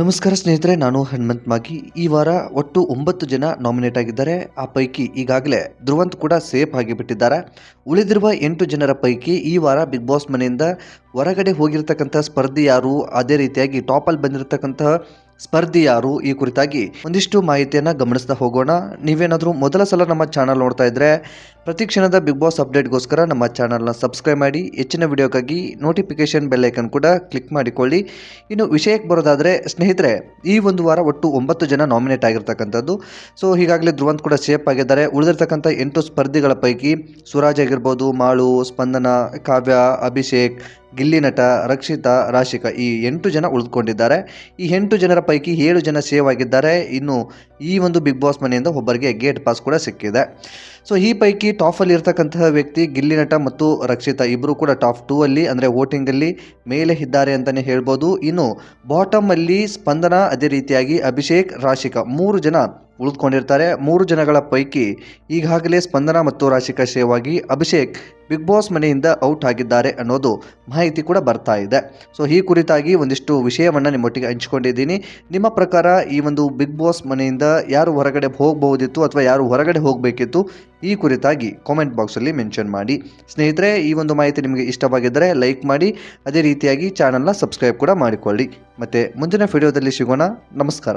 ನಮಸ್ಕಾರ ಸ್ನೇಹಿತರೆ, ನಾನು ಹನುಮಂತ್ ಮಾಗಿ. ಈ ವಾರ ಒಟ್ಟು 9 ಜನ ನಾಮಿನೇಟ್ ಆಗಿದ್ದಾರೆ. ಆ ಪೈಕಿ ಈಗಾಗಲೇ ಧ್ರುವಂತ್ ಕೂಡ ಸೇಫ್ ಆಗಿಬಿಟ್ಟಿದ್ದಾರೆ. ಉಳಿದಿರುವ 8 ಜನರ ಪೈಕಿ ಈ ವಾರ ಬಿಗ್ ಬಾಸ್ ಮನೆಯಿಂದ ಹೊರಗಡೆ ಹೋಗಿರ್ತಕ್ಕಂಥ ಸ್ಪರ್ಧಿ ಯಾರು, ಅದೇ ರೀತಿಯಾಗಿ ಟಾಪಲ್ಲಿ ಬಂದಿರತಕ್ಕಂತಹ ಸ್ಪರ್ಧಿ ಯಾರು, ಈ ಕುರಿತಾಗಿ ಒಂದಿಷ್ಟು ಮಾಹಿತಿಯನ್ನು ಗಮನಿಸ್ತಾ ಹೋಗೋಣ. ನೀವೇನಾದರೂ ಮೊದಲ ಸಲ ನಮ್ಮ ಚಾನಲ್ ನೋಡ್ತಾ ಇದ್ರೆ ಪ್ರತಿ ಕ್ಷಣದ ಬಿಗ್ ಬಾಸ್ ಅಪ್ಡೇಟ್ಗೋಸ್ಕರ ನಮ್ಮ ಚಾನಲ್ನ ಸಬ್ಸ್ಕ್ರೈಬ್ ಮಾಡಿ. ಹೆಚ್ಚಿನ ವಿಡಿಯೋಕ್ಕಾಗಿ ನೋಟಿಫಿಕೇಶನ್ ಬೆಲ್ ಐಕನ್ ಕೂಡ ಕ್ಲಿಕ್ ಮಾಡಿಕೊಳ್ಳಿ. ಇನ್ನು ವಿಷಯಕ್ಕೆ ಬರೋದಾದರೆ ಸ್ನೇಹಿತರೆ, ಈ ಒಂದು ವಾರ ಒಟ್ಟು 9 ಜನ ನಾಮಿನೇಟ್ ಆಗಿರ್ತಕ್ಕಂಥದ್ದು. ಸೊ ಈಗಾಗಲೇ ಧ್ರುವಂತ್ ಕೂಡ ಸೇಫ್ ಆಗಿದ್ದಾರೆ. ಉಳಿದಿರ್ತಕ್ಕಂಥ 8 ಸ್ಪರ್ಧಿಗಳ ಪೈಕಿ ಸುರಾಜ್ ಆಗಿರ್ಬೋದು, ಮಾಳು, ಸ್ಪಂದನ, ಕಾವ್ಯ, ಅಭಿಷೇಕ್, ಗಿಲ್ಲಿ ನಟ, ರಕ್ಷಿತಾ, ರಾಶಿಕಾ, ಈ 8 ಜನ ಉಳಿದುಕೊಂಡಿದ್ದಾರೆ. ಈ 8 ಜನರ ಪೈಕಿ 7 ಜನ ಸೇವ್ ಆಗಿದ್ದಾರೆ. ಇನ್ನು ಈ ಒಂದು ಬಿಗ್ ಬಾಸ್ ಮನೆಯಿಂದ ಒಬ್ಬರಿಗೆ ಗೇಟ್ ಪಾಸ್ ಕೂಡ ಸಿಕ್ಕಿದೆ. ಸೊ ಈ ಪೈಕಿ ಟಾಪಲ್ಲಿ ಇರ್ತಕ್ಕಂತಹ ವ್ಯಕ್ತಿ ಗಿಲ್ಲಿ ನಟ ಮತ್ತು ರಕ್ಷಿತಾ ಇಬ್ಬರು ಕೂಡ ಟಾಪ್ 2 ಅಲ್ಲಿ ಅಂದರೆ ವೋಟಿಂಗಲ್ಲಿ ಮೇಲೆ ಇದ್ದಾರೆ ಅಂತಲೇ ಹೇಳ್ಬೋದು. ಇನ್ನು ಬಾಟಮಲ್ಲಿ ಸ್ಪಂದನ, ಅದೇ ರೀತಿಯಾಗಿ ಅಭಿಷೇಕ್, ರಾಶಿಕಾ 3 ಜನ ಉಳಿದುಕೊಂಡಿರ್ತಾರೆ. 3 ಜನಗಳ ಪೈಕಿ ಈಗಾಗಲೇ ಸ್ಪಂದನ ಮತ್ತು ರಾಶಿಕಾ ಸೇವ್ ಆಗಿ ಅಭಿಷೇಕ್ ಬಿಗ್ ಬಾಸ್ ಮನೆಯಿಂದ ಔಟ್ ಆಗಿದ್ದಾರೆ ಅನ್ನೋದು ಮಾಹಿತಿ ಕೂಡ ಬರ್ತಾ ಇದೆ. ಸೊ ಈ ಕುರಿತಾಗಿ ಒಂದಿಷ್ಟು ವಿಷಯವನ್ನು ನಿಮ್ಮೊಟ್ಟಿಗೆ ಹಂಚ್ಕೊಂಡಿದ್ದೀನಿ. ನಿಮ್ಮ ಪ್ರಕಾರ ಈ ಒಂದು ಬಿಗ್ ಬಾಸ್ ಮನೆಯಿಂದ ಯಾರು ಹೊರಗಡೆ ಹೋಗಬಹುದಿತ್ತು ಅಥವಾ ಯಾರು ಹೊರಗಡೆ ಹೋಗಬೇಕಿತ್ತು, ಈ ಕುರಿತಾಗಿ ಕಾಮೆಂಟ್ ಬಾಕ್ಸಲ್ಲಿ ಮೆನ್ಷನ್ ಮಾಡಿ. ಸ್ನೇಹಿತರೆ, ಈ ಒಂದು ಮಾಹಿತಿ ನಿಮಗೆ ಇಷ್ಟವಾಗಿದ್ದರೆ ಲೈಕ್ ಮಾಡಿ, ಅದೇ ರೀತಿಯಾಗಿ ಚಾನಲ್ನ ಸಬ್ಸ್ಕ್ರೈಬ್ ಕೂಡ ಮಾಡಿಕೊಳ್ಳಿ. ಮತ್ತು ಮುಂದಿನ ವಿಡಿಯೋದಲ್ಲಿ ಸಿಗೋಣ. ನಮಸ್ಕಾರ.